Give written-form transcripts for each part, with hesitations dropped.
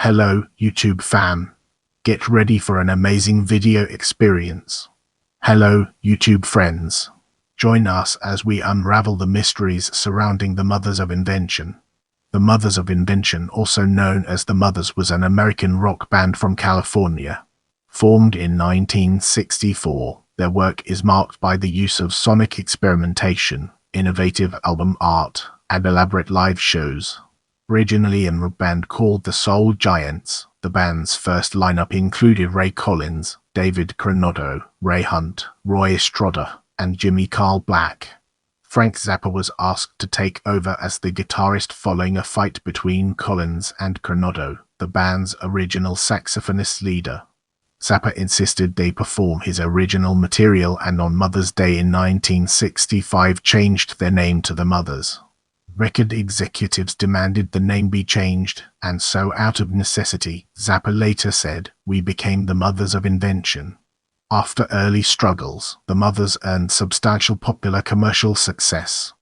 Hello, YouTube fam. Get ready for an amazing video experience. Hello, YouTube friends. Join us as we unravel the mysteries surrounding the Mothers of Invention. The Mothers of Invention, also known as the Mothers, was an American rock band from California. Formed in 1964, their work is marked by the use of sonic experimentation, innovative album art, and elaborate live shows. Originally a rock band called the Soul Giants, the band's first lineup included Ray Collins, David Coronado, Ray Hunt, Roy Estrada, and Jimmy Carl Black. Frank Zappa was asked to take over as the guitarist following a fight between Collins and Coronado, the band's original saxophonist leader. Zappa insisted they perform his original material and on Mother's Day in 1965 changed their name to the Mothers. Record executives demanded the name be changed, and so out of necessity, Zappa later said, "We became the Mothers of Invention." After early struggles, the Mothers earned substantial popular commercial success.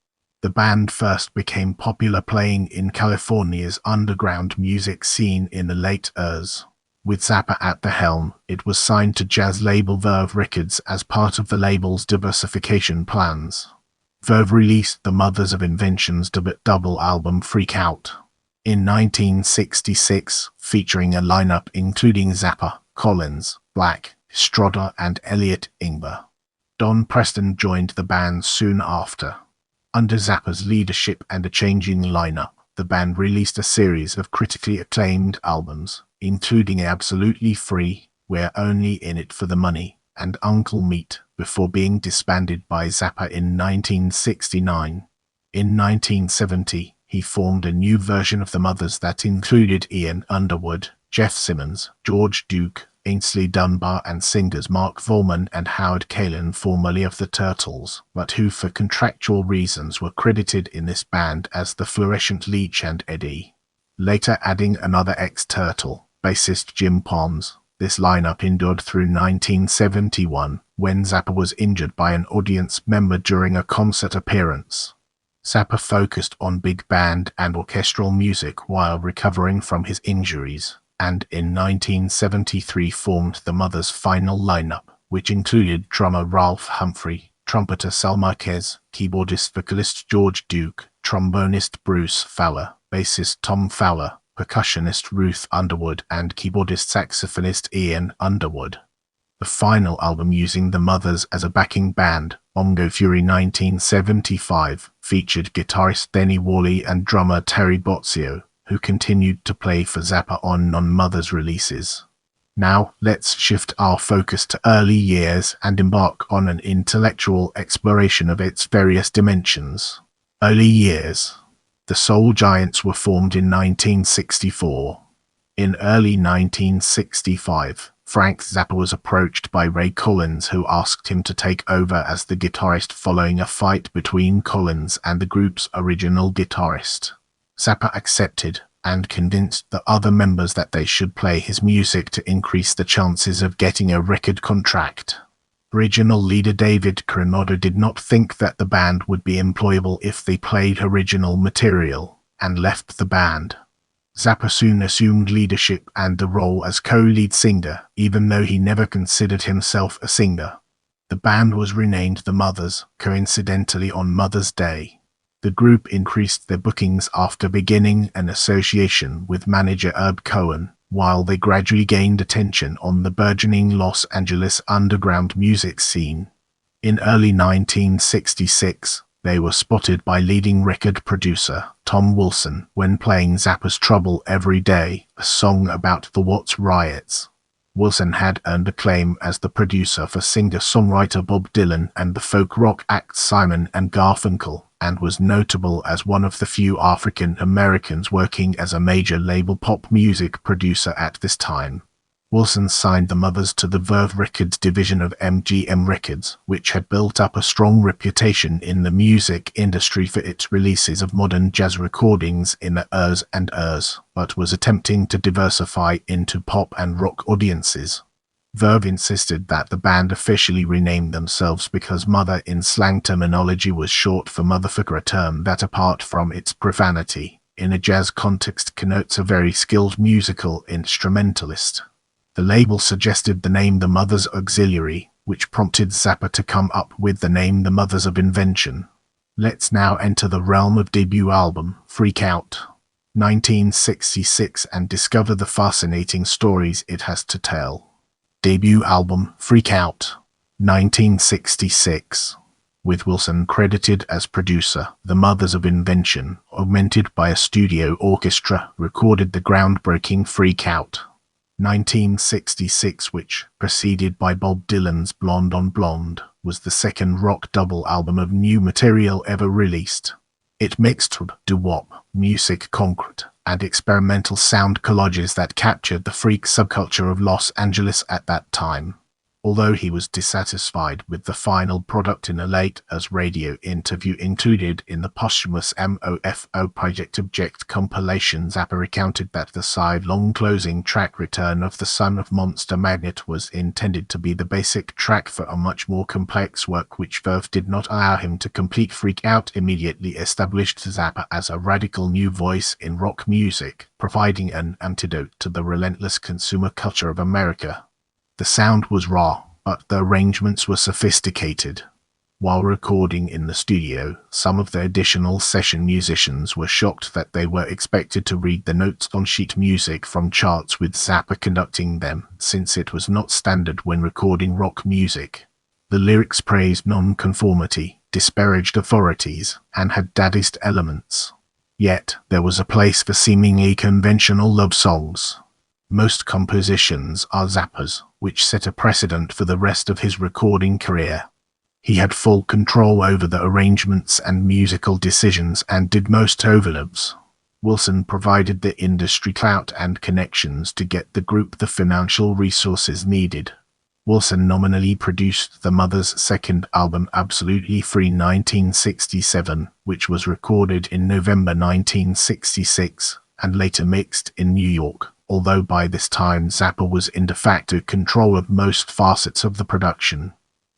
The band first became popular playing in California's underground music scene in the late years. With Zappa at the helm, it was signed to jazz label Verve Records as part of the label's diversification plans. Verve released the Mothers of Invention's double album Freak Out in 1966, featuring a lineup including Zappa, Collins, Black, Estrada and Elliot Ingber. Don Preston joined the band soon after. Under Zappa's leadership and a changing lineup, the band released a series of critically acclaimed albums, including Absolutely Free, We're Only in It for the Money, and Uncle Meat, before being disbanded by Zappa in 1969. In 1970, he formed a new version of the Mothers that included Ian Underwood, Jeff Simmons, George Duke, Aynsley Dunbar and singers Mark Volman and Howard Kaylan, formerly of the Turtles, but who for contractual reasons were credited in this band as the Phlorescent Leech and Eddie. Later adding another ex-Turtle, bassist Jim Pons. This lineup endured through 1971, when Zappa was injured by an audience member during a concert appearance. Zappa focused on big band and orchestral music while recovering from his injuries, and in 1973 formed the Mothers' final lineup, which included drummer Ralph Humphrey, trumpeter Sal Marquez, keyboardist-vocalist George Duke, trombonist Bruce Fowler, bassist Tom Fowler, percussionist Ruth Underwood and keyboardist-saxophonist Ian Underwood. The final album using the Mothers as a backing band, Bongo Fury 1975, featured guitarist Denny Worley and drummer Terry Bozzio, who continued to play for Zappa on non-Mothers releases. Now, let's shift our focus to early years and embark on an intellectual exploration of its various dimensions. Early years. The Soul Giants were formed in 1964. In early 1965, Frank Zappa was approached by Ray Collins, who asked him to take over as the guitarist following a fight between Collins and the group's original guitarist. Zappa accepted and convinced the other members that they should play his music to increase the chances of getting a record contract. Original leader David Coronado did not think that the band would be employable if they played original material, and left the band. Zappa soon assumed leadership and the role as co-lead singer, even though he never considered himself a singer. The band was renamed the Mothers, coincidentally on Mother's Day. The group increased their bookings after beginning an association with manager Herb Cohen, while they gradually gained attention on the burgeoning Los Angeles underground music scene. In early 1966, they were spotted by leading record producer Tom Wilson when playing Zappa's Trouble Every Day, a song about the Watts riots. Wilson had earned acclaim as the producer for singer-songwriter Bob Dylan and the folk rock act Simon and Garfunkel, and was notable as one of the few African Americans working as a major label pop music producer at this time. Wilson signed the Mothers to the Verve Records division of MGM Records, which had built up a strong reputation in the music industry for its releases of modern jazz recordings in the years and years, but was attempting to diversify into pop and rock audiences. Verve insisted that the band officially rename themselves because mother in slang terminology was short for motherfucker, a term that apart from its profanity, in a jazz context connotes a very skilled musical instrumentalist. The label suggested the name The Mothers Auxiliary, which prompted Zappa to come up with the name The Mothers of Invention. Let's now enter the realm of debut album, Freak Out, 1966, and discover the fascinating stories it has to tell. Debut album, Freak Out, 1966. With Wilson credited as producer, the Mothers of Invention, augmented by a studio orchestra, recorded the groundbreaking Freak Out, 1966, which, preceded by Bob Dylan's Blonde on Blonde, was the second rock double album of new material ever released. It mixed doo-wop, music concrete, and experimental sound collages that captured the freak subculture of Los Angeles at that time. Although he was dissatisfied with the final product in a late-as radio interview included in the posthumous MOFO Project Object compilation, Zappa recounted that the side-long closing track Return of the Son of Monster Magnet was intended to be the basic track for a much more complex work which Verve did not allow him to complete. Freak Out immediately established Zappa as a radical new voice in rock music, providing an antidote to the relentless consumer culture of America. The sound was raw, but the arrangements were sophisticated. While recording in the studio, some of the additional session musicians were shocked that they were expected to read the notes on sheet music from charts with Zappa conducting them, since it was not standard when recording rock music. The lyrics praised nonconformity, disparaged authorities, and had Dadaist elements. Yet, there was a place for seemingly conventional love songs. Most compositions are Zappa's, which set a precedent for the rest of his recording career. He had full control over the arrangements and musical decisions and did most overdubs. Wilson provided the industry clout and connections to get the group the financial resources needed. Wilson nominally produced the Mothers' second album, Absolutely Free 1967, which was recorded in November 1966 and later mixed in New York. Although by this time Zappa was in de facto control of most facets of the production.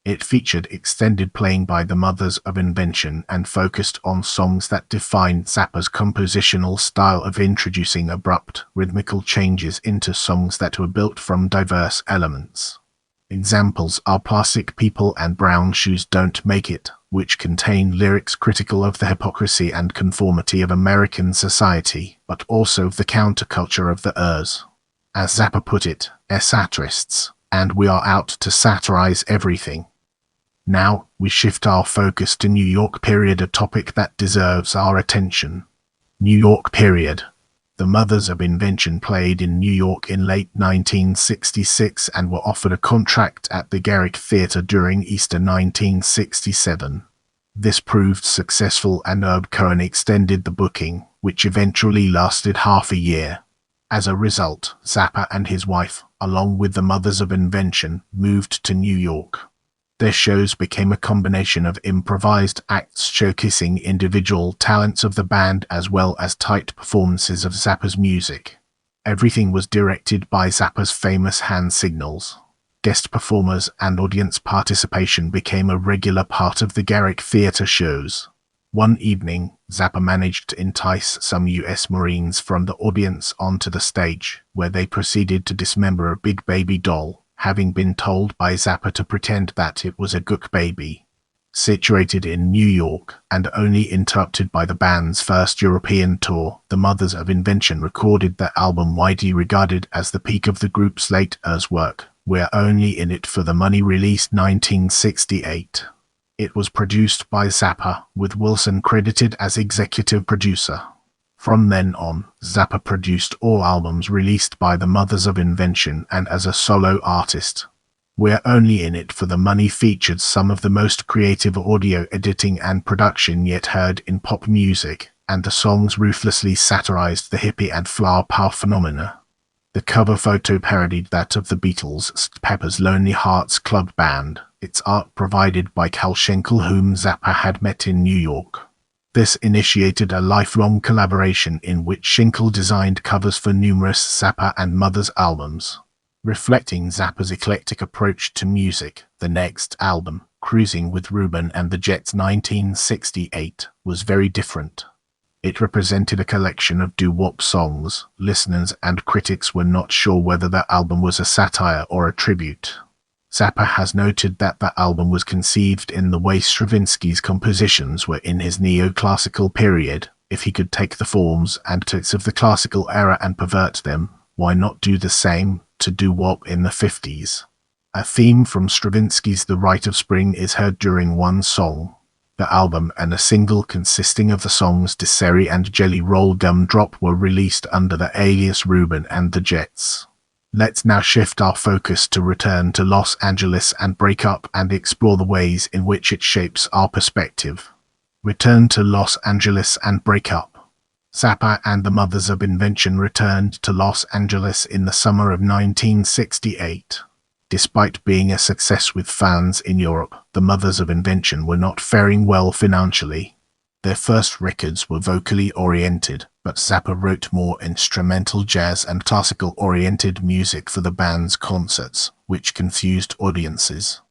It featured extended playing by the Mothers of Invention and focused on songs that defined Zappa's compositional style of introducing abrupt, rhythmical changes into songs that were built from diverse elements. Examples are Plastic People and Brown Shoes Don't Make It, which contain lyrics critical of the hypocrisy and conformity of American society, but also of the counterculture of the Ers. As Zappa put it, satirists, and we are out to satirize everything. Now, we shift our focus to New York period, a topic that deserves our attention. New York period. The Mothers of Invention played in New York in late 1966 and were offered a contract at the Garrick Theatre during Easter 1967. This proved successful and Herb Cohen extended the booking, which eventually lasted half a year. As a result, Zappa and his wife, along with the Mothers of Invention, moved to New York. Their shows became a combination of improvised acts showcasing individual talents of the band as well as tight performances of Zappa's music. Everything was directed by Zappa's famous hand signals. Guest performers and audience participation became a regular part of the Garrick Theatre shows. One evening, Zappa managed to entice some U.S. Marines from the audience onto the stage, where they proceeded to dismember a big baby doll, having been told by Zappa to pretend that it was a gook baby. Situated in New York, and only interrupted by the band's first European tour, the Mothers of Invention recorded their album widely regarded as the peak of the group's late Ers work, We're Only in It for the Money, released 1968. It was produced by Zappa, with Wilson credited as executive producer. From then on, Zappa produced all albums released by the Mothers of Invention and as a solo artist. We're Only in It for the Money featured some of the most creative audio editing and production yet heard in pop music, and the songs ruthlessly satirized the hippie and flower power phenomena. The cover photo parodied that of the Beatles' Pepper's Lonely Hearts Club Band, its art provided by Cal Schenkel, whom Zappa had met in New York. This initiated a lifelong collaboration in which Schenkel designed covers for numerous Zappa and Mothers albums. Reflecting Zappa's eclectic approach to music, the next album, Cruising with Ruben and the Jets 1968, was very different. It represented a collection of doo-wop songs. Listeners and critics were not sure whether the album was a satire or a tribute. Zappa has noted that the album was conceived in the way Stravinsky's compositions were in his neoclassical period. If he could take the forms and takes of the classical era and pervert them, why not do the same to doo-wop in the 50s? A theme from Stravinsky's The Rite of Spring is heard during one song. The album and a single consisting of the songs Desiree and Jelly Roll Gumdrop were released under the alias Reuben and the Jets. Let's now shift our focus to return to Los Angeles and break up and explore the ways in which it shapes our perspective. Return to Los Angeles and break up. Zappa and the Mothers of Invention returned to Los Angeles in the summer of 1968. Despite being a success with fans in Europe, the Mothers of Invention were not faring well financially. Their first records were vocally oriented, but Zappa wrote more instrumental jazz and classical-oriented music for the band's concerts, which confused audiences.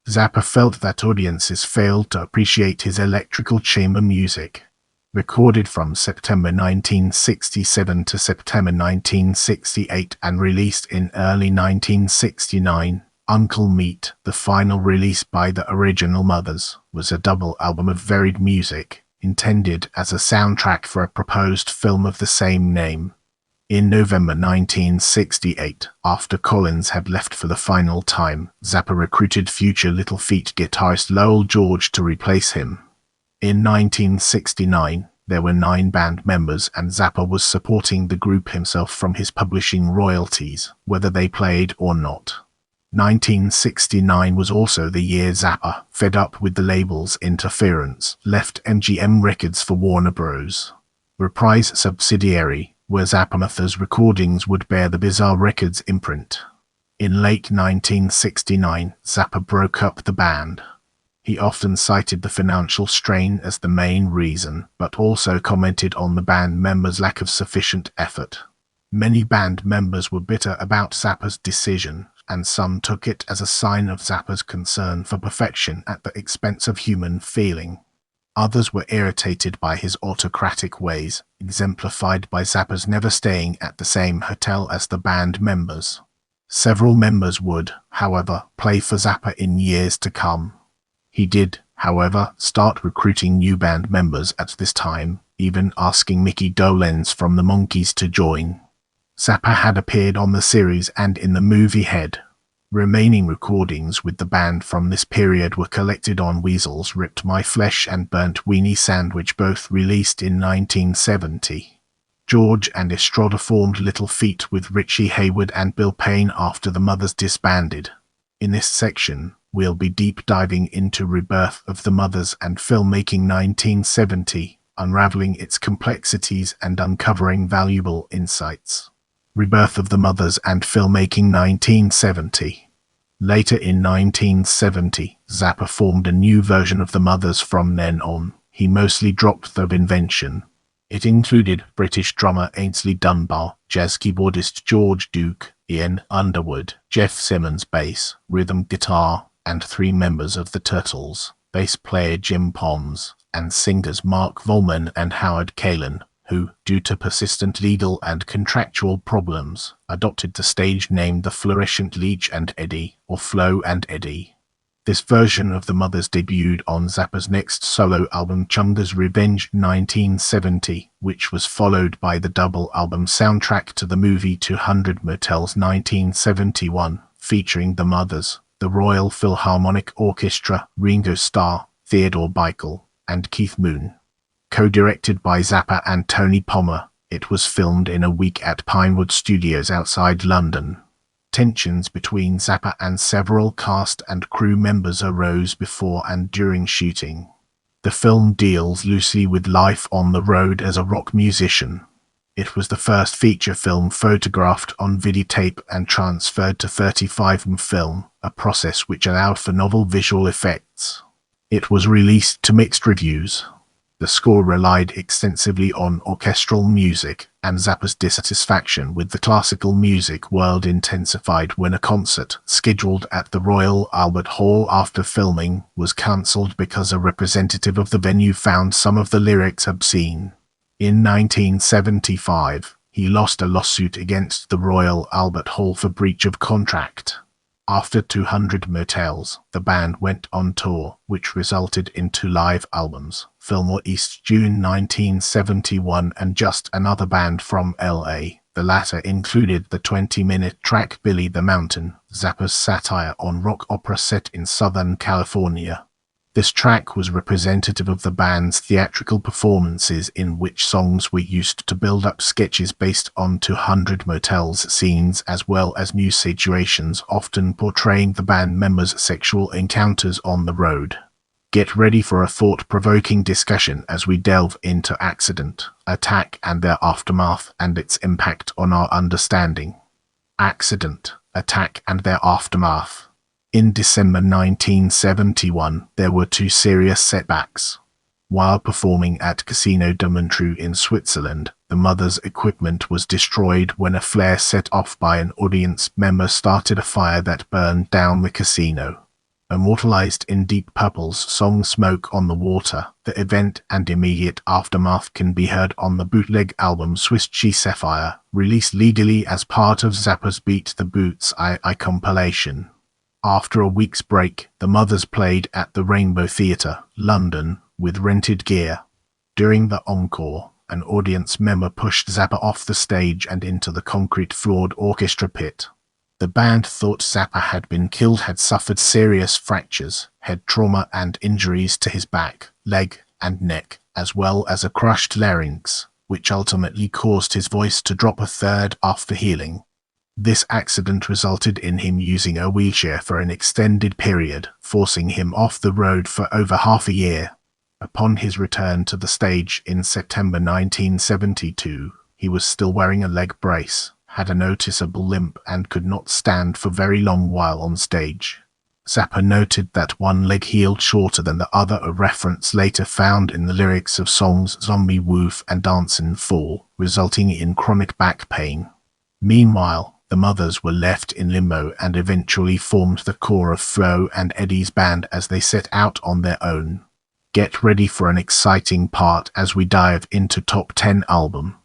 Zappa felt that audiences failed to appreciate his electrical chamber music. Recorded from September 1967 to September 1968 and released in early 1969, Uncle Meat, the final release by the original Mothers, was a double album of varied music, intended as a soundtrack for a proposed film of the same name. In November 1968, after Collins had left for the final time, Zappa recruited future Little Feat guitarist Lowell George to replace him. In 1969, there were 9 band members and Zappa was supporting the group himself from his publishing royalties, whether they played or not. 1969 was also the year Zappa, fed up with the label's interference, left MGM Records for Warner Bros. Reprise subsidiary, where Zappa Mothers recordings would bear the Bizarre Records imprint. In late 1969, Zappa broke up the band. He often cited the financial strain as the main reason, but also commented on the band members' lack of sufficient effort. Many band members were bitter about Zappa's decision, and some took it as a sign of Zappa's concern for perfection at the expense of human feeling. Others were irritated by his autocratic ways, exemplified by Zappa's never staying at the same hotel as the band members. Several members would, however, play for Zappa in years to come. He did, however, start recruiting new band members at this time, even asking Mickey Dolenz from the Monkees to join. Zappa had appeared on the series and in the movie Head. Remaining recordings with the band from this period were collected on Weasel's Ripped My Flesh and Burnt Weenie Sandwich, both released in 1970. George and Estrada formed Little Feat with Richie Hayward and Bill Payne after the Mothers disbanded. In this section, we'll be deep diving into Rebirth of the Mothers and filmmaking 1970, unraveling its complexities and uncovering valuable insights. Rebirth of the Mothers and filmmaking 1970. Later in 1970, Zappa formed a new version of the Mothers. From then on, he mostly dropped the Invention. It included British drummer Aynsley Dunbar, jazz keyboardist George Duke, Ian Underwood, Jeff Simmons bass, rhythm guitar, and 3 members of the Turtles, bass player Jim Pons, and singers Mark Volman and Howard Kaylan, who, due to persistent legal and contractual problems, adopted the stage name the Phlorescent Leech and Eddie, or Flo and Eddie. This version of the Mothers debuted on Zappa's next solo album Chunga's Revenge 1970, which was followed by the double album soundtrack to the movie 200 Motels 1971, featuring the Mothers, the Royal Philharmonic Orchestra, Ringo Starr, Theodore Bickel, and Keith Moon. Co-directed by Zappa and Tony Pommer, it was filmed in a week at Pinewood Studios outside London. Tensions between Zappa and several cast and crew members arose before and during shooting. The film deals loosely with life on the road as a rock musician. It was the first feature film photographed on videotape and transferred to 35mm film, a process which allowed for novel visual effects. It was released to mixed reviews. The score relied extensively on orchestral music, and Zappa's dissatisfaction with the classical music world intensified when a concert, scheduled at the Royal Albert Hall after filming, was cancelled because a representative of the venue found some of the lyrics obscene. In 1975, he lost a lawsuit against the Royal Albert Hall for breach of contract. After 200 Motels, the band went on tour, which resulted in 2 live albums, Fillmore East June 1971 and Just Another Band from LA. The latter included the 20-minute track Billy the Mountain, Zappa's satire on rock opera set in Southern California. This track was representative of the band's theatrical performances, in which songs were used to build up sketches based on 200 Motels scenes as well as new situations, often portraying the band members' sexual encounters on the road. Get ready for a thought-provoking discussion as we delve into Accident, Attack and their aftermath and its impact on our understanding. Accident, Attack and their aftermath. In December 1971, there were 2 serious setbacks. While performing at Casino de Montreux in Switzerland, the Mothers' equipment was destroyed when a flare set off by an audience member started a fire that burned down the casino. Immortalized in Deep Purple's song Smoke on the Water, the event and immediate aftermath can be heard on the bootleg album Swiss Cheese Sapphire, released legally as part of Zappa's Beat the Boots I compilation. After a week's break, the Mothers played at the Rainbow Theatre, London, with rented gear. During the encore, an audience member pushed Zappa off the stage and into the concrete-floored orchestra pit. The band thought Zappa had been killed, had suffered serious fractures, head trauma and injuries to his back, leg, and neck, as well as a crushed larynx, which ultimately caused his voice to drop a third after healing. This accident resulted in him using a wheelchair for an extended period, forcing him off the road for over half a year. Upon his return to the stage in September 1972, he was still wearing a leg brace, had a noticeable limp and could not stand for very long while on stage. Zappa noted that one leg healed shorter than the other, a reference later found in the lyrics of songs Zombie Woof and Dancin' Fool, resulting in chronic back pain. Meanwhile, the Mothers were left in limbo and eventually formed the core of Flo and Eddie's band as they set out on their own. Get ready for an exciting part as we dive into Top 10 Album.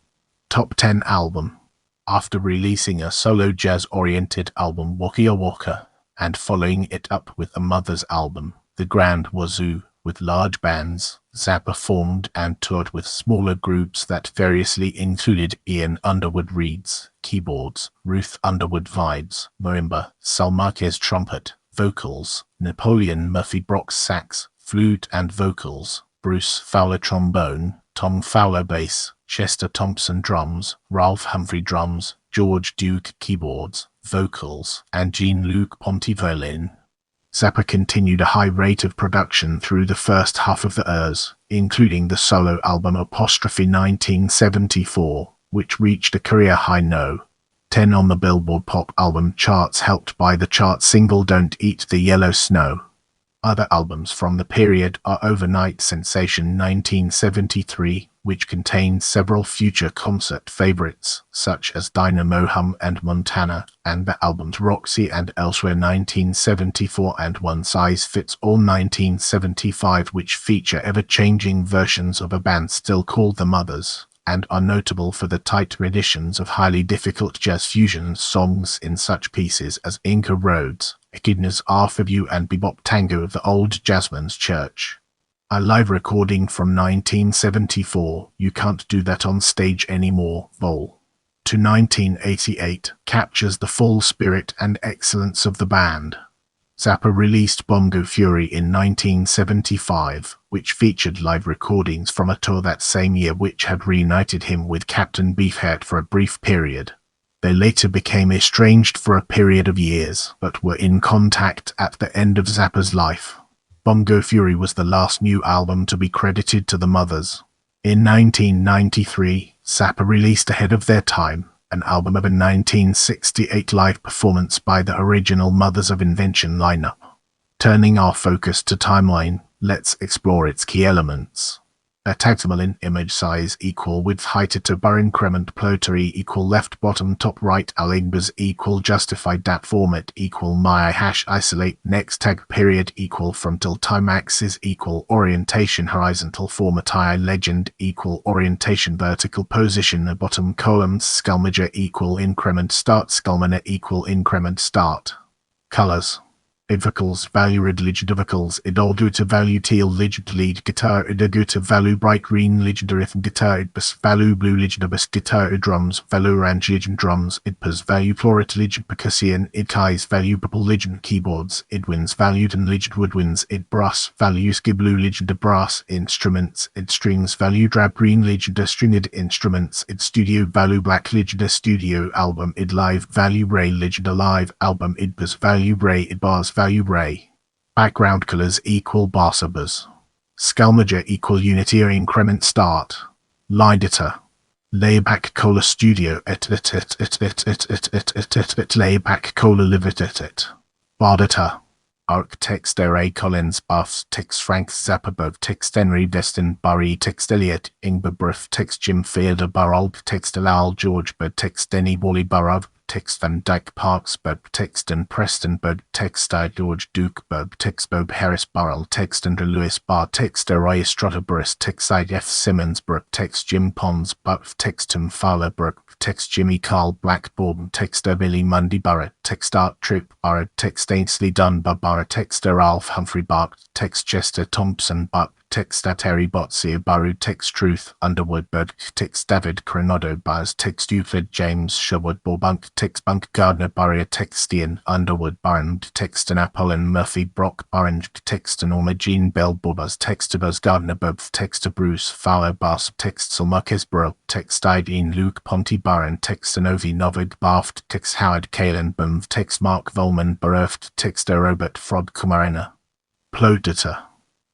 Top 10 Album. After releasing a solo jazz-oriented album Waka Waka and following it up with a Mothers album, The Grand Wazoo, with large bands, Zappa formed and toured with smaller groups that variously included Ian Underwood reeds, keyboards, Ruth Underwood vibes, marimba, Sal Marquez trumpet, vocals, Napoleon Murphy Brock sax, flute and vocals, Bruce Fowler trombone, Tom Fowler bass, Chester Thompson drums, Ralph Humphrey drums, George Duke keyboards, vocals, and Jean-Luc Ponty violin. Zappa continued a high rate of production through the first half of the years, including the solo album Apostrophe 1974, which reached a career high no. 10 on the Billboard Pop album charts, helped by the chart single Don't Eat the Yellow Snow. Other albums from the period are Overnight Sensation 1973, which contains several future concert favorites, such as Dynamo Hum and Montana, and the albums Roxy and Elsewhere 1974 and One Size Fits All 1975, which feature ever-changing versions of a band still called the Mothers, and are notable for the tight renditions of highly difficult jazz fusion songs in such pieces as Inca Roads, Echidna's R for You and Bebop Tango of the Old Jazzman's Church. A live recording from 1974, You Can't Do That on Stage Anymore, Vol. to 1988, captures the full spirit and excellence of the band. Zappa released Bongo Fury in 1975, which featured live recordings from a tour that same year which had reunited him with Captain Beefheart for a brief period. They later became estranged for a period of years, but were in contact at the end of Zappa's life. Bongo Fury was the last new album to be credited to the Mothers. In 1993, Zappa released Ahead of Their Time, an album of a 1968 live performance by the original Mothers of Invention lineup. Turning our focus to Timeline, let's explore its key elements. Tactimal in image size equal width height to bar increment plotary equal left bottom top right alignbers equal justified dat format equal my hash isolate next tag period equal frontal time axis equal orientation horizontal format I legend equal orientation vertical position bottom columns skullmeasure equal increment start skullmeasure equal increment start. Colors Vocals value red legend vocals idol due to value teal legend lead guitar id due to value bright green legend riff guitar bass value blue legend bass guitar drums value orange legend drums id pas value floret legend percussion id keys value purple legend keyboards id winds valued and legend woodwinds id brass value sky blue legend brass instruments id strings value drab green legend stringed instruments id studio value black legend studio album id live value ray legend live album id bass value ray id bars value ray. Background colors equal bassabers. Skullmeasure equal unity or increment start. Line editor. Layback cola studio layback cola live Bard editor. Arc text array Collins buffs text Frank Zappa Verve text Henry Destin Barry text Elliot Ingber Briff text Jim Fielder Barald text Alal George Bird text Denny Wally Burrow text Van Dyke Parks Bird text and Preston Bird text George Duke Bird text Bob Harris Barrel text Andrew Lewis Bar text Roy Estrada Briss text F Simmons Brook text Jim Pons Buff text Tim Fowler Brook text Jimmy Carl Blackbourne text Billy Mundy Barrett text Art Trip Barrett text Aynsley Dunbar Barrett text Ralph Humphrey Bart text Chester Thompson Buck text Terry Botsy Baru text Truth Underwood Bird text David Coronado Bars text Euclid James Sherwood Borbunk text Bunk Gardner Barrier text Ian Underwood Barnd text Apollon Murphy Brock Orange text Norma Jean Bell Borbas text Buzz Gardner Bob text Bruce Fowler Bass text Marcus Burrow text Ideen Luke Ponty Baron text Novi Novid Baft text Howard Kaylan Boom text Mark Volman Bereft text Robert Frog Kumarina Plodita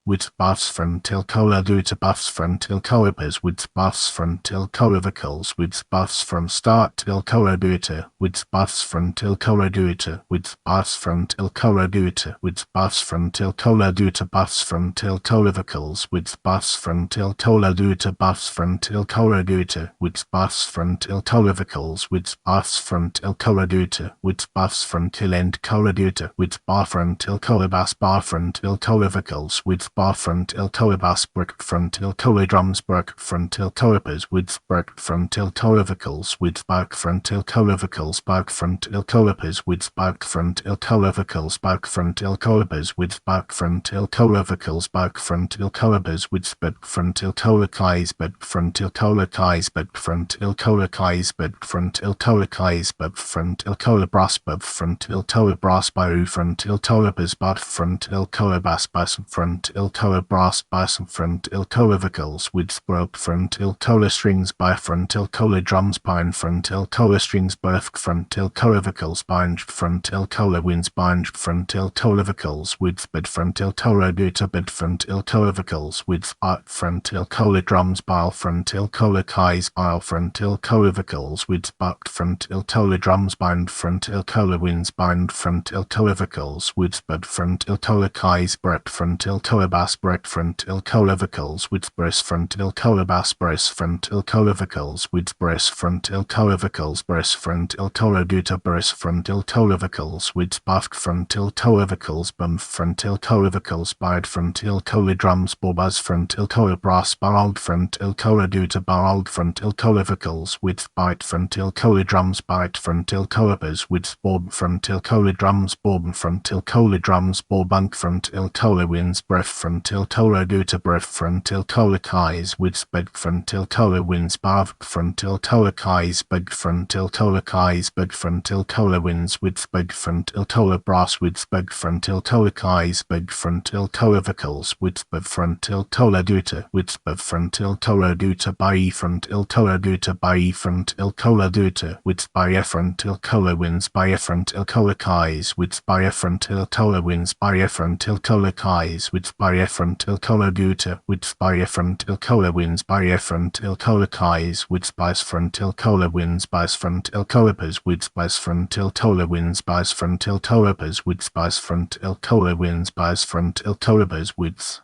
with buffs from Tilcola due to buffs from Tilcoipas with buffs from Tilcoa vocals with buffs from start Tilcoa duita with buffs from Tilcoa duita with buffs from Tilcoa duita with buffs from Tilcola duita buffs from Tilcoa vocals with buffs from Tilcola duita buffs from Tilcoa duita with buffs from Tilcoa vocals with buffs from Tilcoa duita with buffs from Tilend Cola duita with buff from Tilcoa bass bar from Tilcoa vocals with bar from Tilcoa bass brick from Tilcoa drums brick from Tilcoa pas with brick from Tilcoa vocals with bark from Tilcoa vocals bark from Tilcoa pas with bark from Tilcoa vocals bark from Tilcoa pas with bark from Tilcoa vocals bark from Tilcoa pas with bark from Tilcoa kais bark from Tilcoa kais bark from Tilcoa kais bark from Tilcoa kais bark from Tilcoa brass bark from Tilcoa brass baru from Tilcoa pas bark from Tilcoa bass bass from Tilcoa brass bass from Tilcoa vocals with broke from Tilcoa strings by from Tilcoa drums bind from Tilcoa strings birth from Tilcoa vocals bind from Tilcoa winds bind from Tilcoa vocals with bid from Tilcoa duta bid from Tilcoa vocals with art from Tilcoa drums bile from Tilcoa kais bile from Tilcoa vocals with bucked from Tilcoa drums bind from Tilcoa winds bind from Tilcoa vocals with bid from Tilcoa kais brett from Tilcoa bass brett from Tilcoa vocals with breast from Tilcoa bass breast from Tilcoa vocals with breast from Tilcoa vocals breast from Tilcoa duta breast from Tilcoa vocals with buffed from Tilcoa vocals bum from Tilcoa vocals bide from Tilcoa drums borbas from Tilcoa brass barreled from Tilcoa duta barreled from Tilcoa vocals with bite from Tilcoa drums bite from Tilcoa bas with borb from Tilcoa drums borb from Tilcoa drums borbunk from Tilcoa winds breath from Tilcoa duta breath from Tilcoa kais with bed from Tilcoa winds barv from Tilcoa kais bed from Tilcoa kais bed from Tilcoa winds with bed from Tilcoa brass with bed from Tilcoa kais bed from Tilcoa vocals with bed from Tilcoa duta with bed from Tilcoa duta by from Tilcoa duta by from Tilcoa duta with by from Tilcoa winds by from Tilcoa kais with by from Tilcoa winds by from Tilcoa kais with by from Tilcoa duta with by from Tilcoa winds by from Tilcoa kais with spice from Tilcoa winds by from Tilcoa pas with spice from Tilcoa winds by from Tilcoa pas with spice from Tilcoa winds by from Tilcoa pas with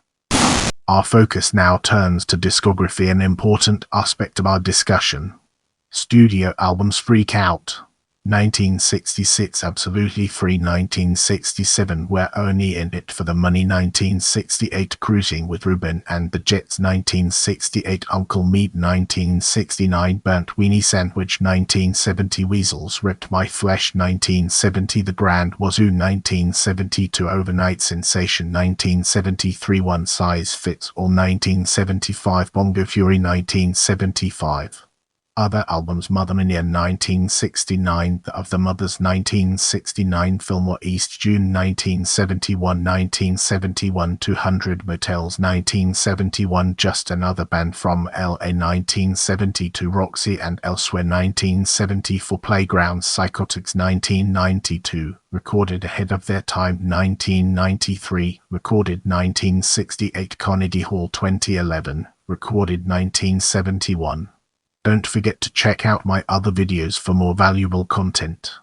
Our focus now turns to discography, an important aspect of our discussion. Studio albums: Freak Out, 1966, Absolutely Free, 1967, We're Only in It for the Money, 1968, Cruising with Ruben and the Jets, 1968, Uncle Meat, 1969, Burnt Weenie Sandwich, 1970, Weasels Ripped My Flesh, 1970, The Grand Wazoo, 1972, Overnight Sensation, 1973, One Size Fits All, 1975, Bongo Fury, 1975. Other albums: Mother Mania, 1969, Of the Mothers, 1969, Fillmore East, June 1971, 1971, 200 Motels, 1971, Just Another Band from LA, 1972, Roxy and Elsewhere, 1974, Playgrounds, Psychotics, 1992, recorded ahead of their time, 1993, recorded 1968, Carnegie Hall, 2011, recorded 1971. Don't forget to check out my other videos for more valuable content.